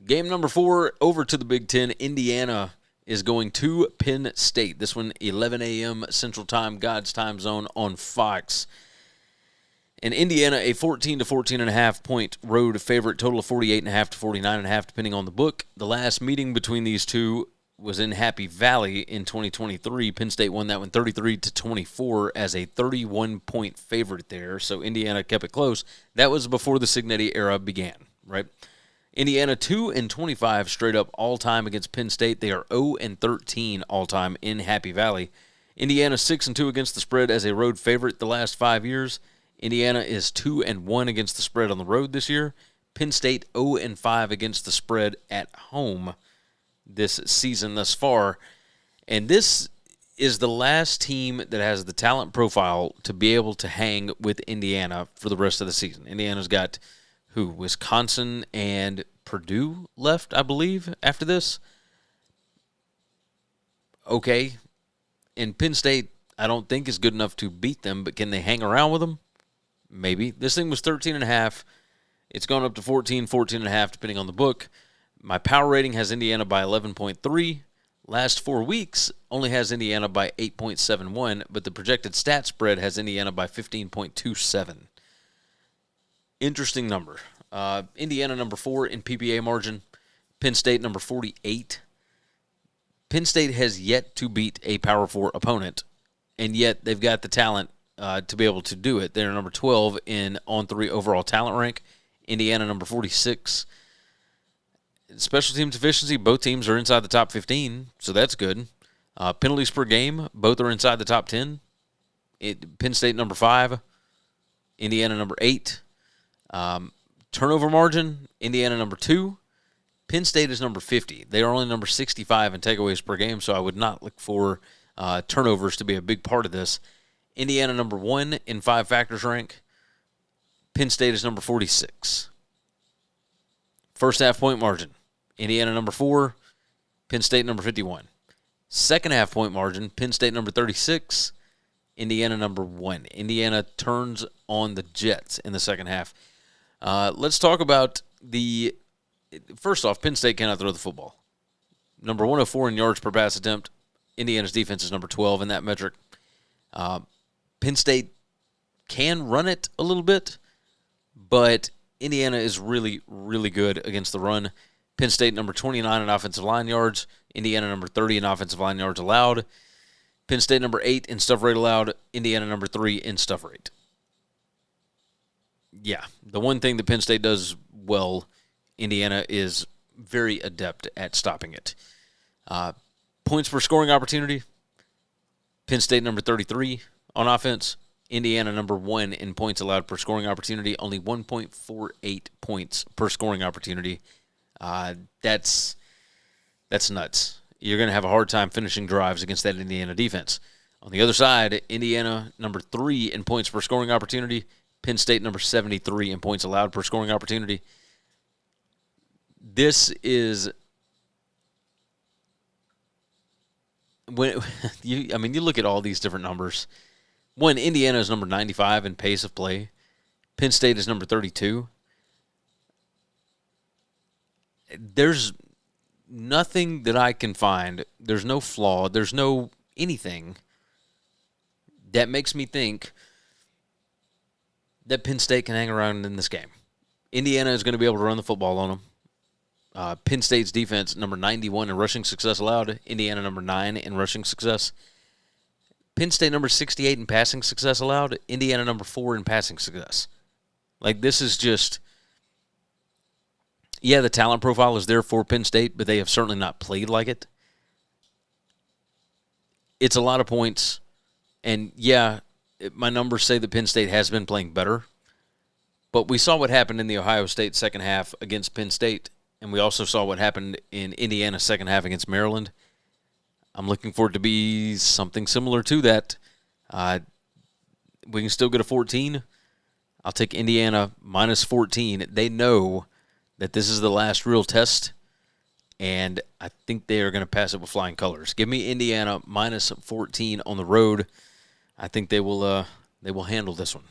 Game number 4, over to the Big Ten. Indiana is going to Penn State. This one, 11 a.m. Central Time, God's time zone on Fox. And Indiana, a 14 to 14.5 point road favorite, total of 48.5 to 49.5, depending on the book. The last meeting between these two was in Happy Valley in 2023. Penn State won that one 33 to 24 as a 31-point favorite there. So Indiana kept it close. That was before the Signetti era began, right? Indiana 2-25 straight up all time against Penn State. They are 0-13 all time in Happy Valley. Indiana 6-2 against the spread as a road favorite the last 5 years. Indiana is 2-1 against the spread on the road this year. Penn State 0-5 against the spread at home this season thus far. And this is the last team that has the talent profile to be able to hang with Indiana for the rest of the season. Indiana's got Wisconsin and Purdue left, I believe, after this. Okay. And Penn State, I don't think is good enough to beat them, but can they hang around with them? Maybe. This thing was 13.5. It's gone up to 14, 14.5, depending on the book. My power rating has Indiana by 11.3. Last 4 weeks only has Indiana by 8.71, but the projected stat spread has Indiana by 15.27. Interesting number. Indiana number 4 in PPA margin. Penn State number 48. Penn State has yet to beat a Power 4 opponent, and yet they've got the talent to be able to do it. They're number 12 in on-3 overall talent rank. Indiana number 46. Special teams efficiency, both teams are inside the top 15, so that's good. Penalties per game, both are inside the top 10. Penn State number 5. Indiana number 8. Turnover margin, Indiana number 2. Penn State is number 50. They are only number 65 in takeaways per game, so I would not look for turnovers to be a big part of this. Indiana number 1 in 5 factors rank. Penn State is number 46. First half point margin, Indiana number 4, Penn State number 51. Second half point margin, Penn State number 36, Indiana number 1. Indiana turns on the Jets in the second half. Let's talk about first off, Penn State cannot throw the football. Number 104 in yards per pass attempt. Indiana's defense is number 12 in that metric. Penn State can run it a little bit, but Indiana is really, really good against the run. Penn State number 29 in offensive line yards. Indiana number 30 in offensive line yards allowed. Penn State number 8 in stuff rate allowed. Indiana number 3 in stuff rate. Yeah, the one thing that Penn State does well, Indiana is very adept at stopping it. Points per scoring opportunity, Penn State number 33 on offense. Indiana number 1 in points allowed per scoring opportunity, only 1.48 points per scoring opportunity. That's nuts. You're going to have a hard time finishing drives against that Indiana defense. On the other side, Indiana number 3 in points per scoring opportunity. Penn State number 73 in points allowed per scoring opportunity. This is when you look at all these different numbers. One, Indiana is number 95 in pace of play. Penn State is number 32. There's nothing that I can find. There's no flaw. There's no anything that makes me think that Penn State can hang around in this game. Indiana is going to be able to run the football on them. Penn State's defense, number 91 in rushing success allowed. Indiana, number 9 in rushing success. Penn State, number 68 in passing success allowed. Indiana, number 4 in passing success. Like, this is just, yeah, the talent profile is there for Penn State, but they have certainly not played like it. It's a lot of points, and yeah, my numbers say that Penn State has been playing better, but we saw what happened in the Ohio State second half against Penn State, and we also saw what happened in Indiana's second half against Maryland. I'm looking for it to be something similar to that. We can still get a 14. I'll take Indiana minus 14. They know that this is the last real test, and I think they are going to pass it with flying colors. Give me Indiana minus 14 on the road. I think they will handle this one.